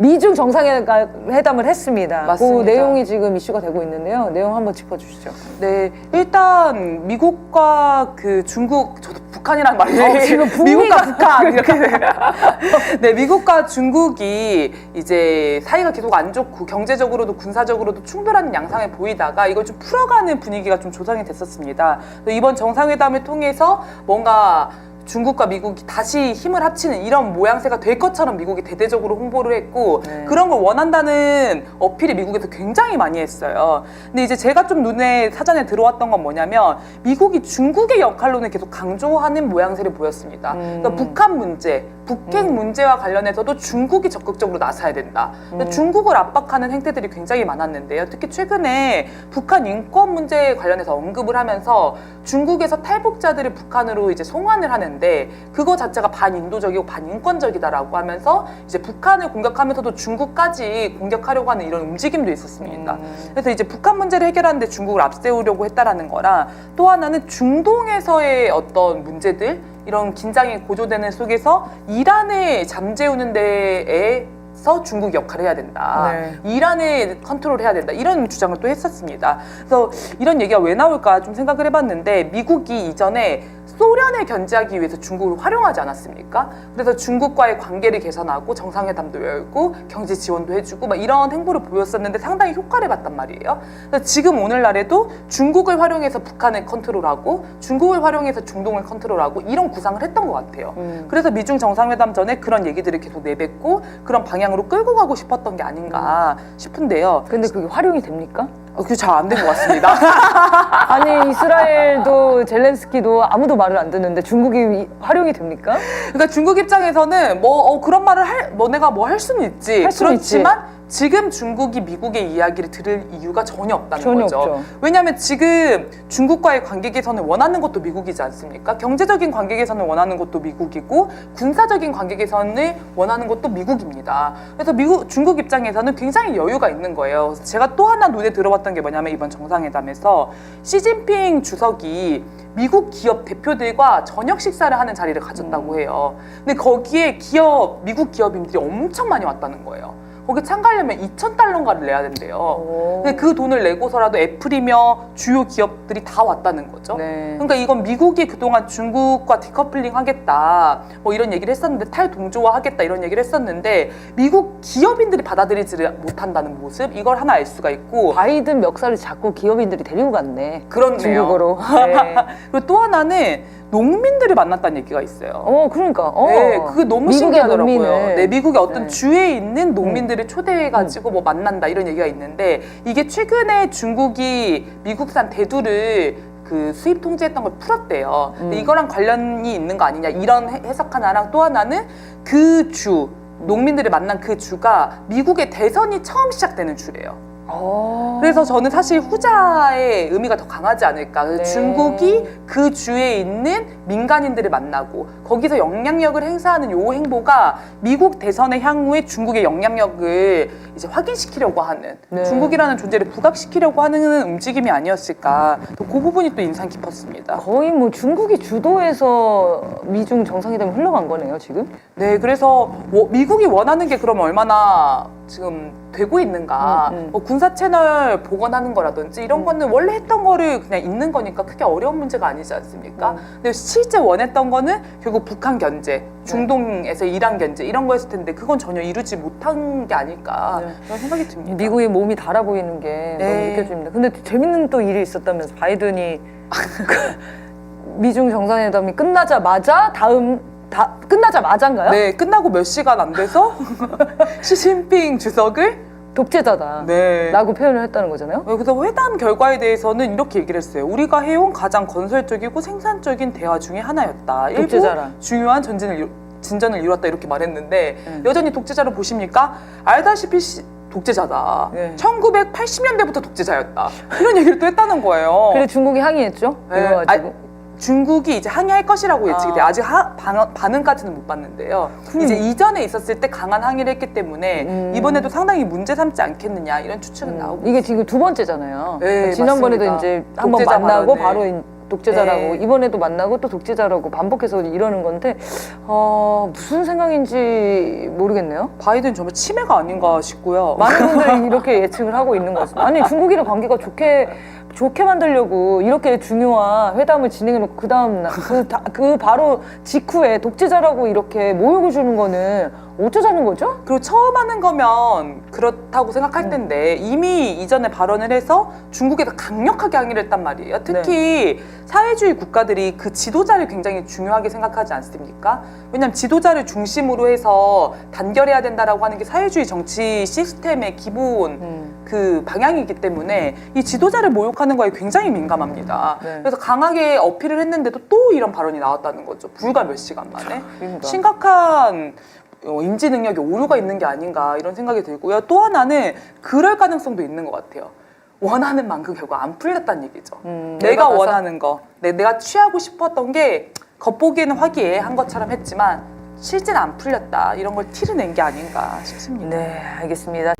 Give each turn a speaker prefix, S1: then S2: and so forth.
S1: 미중 정상회담을 했습니다.
S2: 맞습니다.
S1: 그 내용이 지금 이슈가 되고 있는데요. 내용 한번 짚어주시죠.
S2: 네, 일단 미국과 그 중국, 저도 북한이라는 말이
S1: 지금
S2: 미국과 북한 이렇게 네, 미국과 중국이 이제 사이가 계속 안 좋고 경제적으로도 군사적으로도 충돌하는 양상을 보이다가 이걸 좀 풀어가는 분위기가 좀 조성이 됐었습니다. 이번 정상회담을 통해서 뭔가 중국과 미국이 다시 힘을 합치는 이런 모양새가 될 것처럼 미국이 대대적으로 홍보를 했고 그런 걸 원한다는 어필이 미국에서 굉장히 많이 했어요. 근데 이제 제가 좀 눈에 사전에 들어왔던 건 뭐냐면 미국이 중국의 역할론을 계속 강조하는 모양새를 보였습니다. 그러니까 북한 문제, 북핵 문제와 관련해서도 중국이 적극적으로 나서야 된다. 중국을 압박하는 행태들이 굉장히 많았는데요. 특히 최근에 북한 인권 문제에 관련해서 언급을 하면서 중국에서 탈북자들을 북한으로 이제 송환을 하는데 그거 자체가 반인도적이고 반인권적이다라고 하면서 이제 북한을 공격하면서도 중국까지 공격하려고 하는 이런 움직임도 있었습니다. 그래서 이제 북한 문제를 해결하는데 중국을 앞세우려고 했다라는 거랑 또 하나는 중동에서의 어떤 문제들 이런 긴장이 고조되는 속에서 이란을 잠재우는 데에서 중국 역할을 해야 된다.
S1: 네.
S2: 이란을 컨트롤해야 된다. 이런 주장을 또 했었습니다. 그래서 이런 얘기가 왜 나올까 좀 생각을 해봤는데 미국이 이전에 소련을 견제하기 위해서 중국을 활용하지 않았습니까? 그래서 중국과의 관계를 개선하고 정상회담도 열고 경제 지원도 해주고 막 이런 행보를 보였었는데 상당히 효과를 봤단 말이에요. 그래서 지금 오늘날에도 중국을 활용해서 북한을 컨트롤하고 중국을 활용해서 중동을 컨트롤하고 이런 구상을 했던 것 같아요. 그래서 미중 정상회담 전에 그런 얘기들을 계속 내뱉고 그런 방향으로 끌고 가고 싶었던 게 아닌가 싶은데요.
S1: 근데 그게 활용이 됩니까?
S2: 그게 잘 안 된 것 같습니다.
S1: 아니 이스라엘도 젤렌스키도 아무도 말을 안 듣는데 중국이 활용이 됩니까?
S2: 그러니까 중국 입장에서는 그런 말을 너네가 뭐 할 수는 있지.
S1: 할 수는
S2: 그렇지만 지금 중국이 미국의 이야기를 들을 이유가 전혀 없다는
S1: 전혀
S2: 거죠.
S1: 없죠.
S2: 왜냐하면 지금 중국과의 관계 개선을 원하는 것도 미국이지 않습니까? 경제적인 관계 개선을 원하는 것도 미국이고 군사적인 관계 개선을 원하는 것도 미국입니다. 그래서 중국 입장에서는 굉장히 여유가 있는 거예요. 그래서 제가 또 하나 눈에 들어봤던 게 뭐냐면 이번 정상회담에서 시진핑 주석이 미국 기업 대표들과 저녁 식사를 하는 자리를 가졌다고 해요. 근데 거기에 미국 기업인들이 엄청 많이 왔다는 거예요. 거기 참가하려면 2,000달러인가를 내야 된대요. 근데 그 돈을 내고서라도 애플이며 주요 기업들이 다 왔다는 거죠.
S1: 네.
S2: 그러니까 이건 미국이 그동안 중국과 디커플링 하겠다 뭐 이런 얘기를 했었는데 탈동조화 하겠다 이런 얘기를 했었는데 미국 기업인들이 받아들이지 못한다는 모습 이걸 하나 알 수가 있고
S1: 바이든 멱살을 잡고 기업인들이 데리고 갔네.
S2: 그렇네요.
S1: 중국으로. 네.
S2: 그리고 또 하나는 농민들을 만났다는 얘기가 있어요.
S1: 그러니까.
S2: 네, 그게 너무
S1: 미국의
S2: 신기하더라고요.
S1: 농민을.
S2: 네, 미국의 어떤
S1: 네.
S2: 주에 있는 농민들을 초대해가지고 뭐 만난다 이런 얘기가 있는데 이게 최근에 중국이 미국산 대두를 그 수입 통제했던 걸 풀었대요. 근데 이거랑 관련이 있는 거 아니냐 이런 해석 하나랑 또 하나는 그 주 농민들을 만난 그 주가 미국의 대선이 처음 시작되는 주래요. 그래서 저는 사실 후자의 의미가 더 강하지 않을까. 그래서
S1: 네.
S2: 중국이 그 주에 있는 민간인들을 만나고 거기서 영향력을 행사하는 요 행보가 미국 대선의 향후에 중국의 영향력을 이제 확인시키려고 하는
S1: 네.
S2: 중국이라는 존재를 부각시키려고 하는 움직임이 아니었을까. 또 그 부분이 또 인상 깊었습니다.
S1: 거의 뭐 중국이 주도해서 미중 정상회담이 흘러간 거네요, 지금?
S2: 네, 그래서 미국이 원하는 게 그럼 얼마나 지금 되고 있는가. 뭐 군사 채널 복원하는 거라든지 이런 거는 원래 했던 거를 그냥 있는 거니까 크게 어려운 문제가 아니지 않습니까? 근데 실제 원했던 거는 결국 북한 견제, 중동에서 이란 견제 이런 거였을 텐데 그건 전혀 이루지 못한 게 아닐까 그런 생각이 듭니다.
S1: 미국의 몸이 달아 보이는 게 너무
S2: 네.
S1: 느껴집니다. 근데 재밌는 또 일이 있었다면서 바이든이 미중 정상회담이 끝나자마자 끝나자마자인가요?
S2: 네, 끝나고 몇 시간 안 돼서 시진핑 주석을
S1: 독재자다.
S2: 네.
S1: 라고 표현을 했다는 거잖아요.
S2: 그래서 회담 결과에 대해서는 이렇게 얘기를 했어요. 우리가 해온 가장 건설적이고 생산적인 대화 중에 하나였다.
S1: 독재자라.
S2: 일부 중요한 진전을 이뤘다 이렇게 말했는데 여전히 독재자를 보십니까? 알다시피 독재자다.
S1: 네.
S2: 1980년대부터 독재자였다. 이런 얘기를 또 했다는 거예요.
S1: 그래서 중국이 항의했죠.
S2: 네.
S1: 이거 가지고.
S2: 중국이 이제 항의할 것이라고 예측이 돼요. 아직 반응까지는 못 봤는데요. 이제 이전에 있었을 때 강한 항의를 했기 때문에 이번에도 상당히 문제 삼지 않겠느냐 이런 추측은 나오고
S1: 이게 지금 두 번째잖아요.
S2: 네,
S1: 지난번에도
S2: 맞습니다.
S1: 이제 한번
S2: 독재자
S1: 만나고
S2: 발언을.
S1: 바로 독재자라고
S2: 네.
S1: 이번에도 만나고 또 독재자라고 반복해서 이러는 건데 무슨 생각인지 모르겠네요.
S2: 바이든 정말 치매가 아닌가 싶고요.
S1: 많은 분들이 이렇게 예측을 하고 있는 거죠. 아니 중국이랑 관계가 좋게 만들려고 이렇게 중요한 회담을 진행해놓고 그 다음 날 그 바로 직후에 독재자라고 이렇게 모욕을 주는 거는 어쩌자는 거죠?
S2: 그리고 처음 하는 거면 그렇다고 생각할 텐데 이미 이전에 발언을 해서 중국에서 강력하게 항의를 했단 말이에요. 특히 사회주의 국가들이 그 지도자를 굉장히 중요하게 생각하지 않습니까? 왜냐하면 지도자를 중심으로 해서 단결해야 된다라고 하는 게 사회주의 정치 시스템의 기본 그 방향이기 때문에 이 지도자를 모욕하는 거에 굉장히 민감합니다.
S1: 네.
S2: 그래서 강하게 어필을 했는데도 또 이런 발언이 나왔다는 거죠. 불과 몇 시간 만에.
S1: 그러니까.
S2: 심각한 인지 능력에 오류가 있는 게 아닌가 이런 생각이 들고요. 또 하나는 그럴 가능성도 있는 것 같아요. 원하는 만큼 결국 안 풀렸다는 얘기죠. 내가 원하는 거, 내가 취하고 싶었던 게 겉보기에는 화기애애한 것처럼 했지만 실제는 안 풀렸다. 이런 걸 티를 낸 게 아닌가 싶습니다.
S1: 네, 알겠습니다.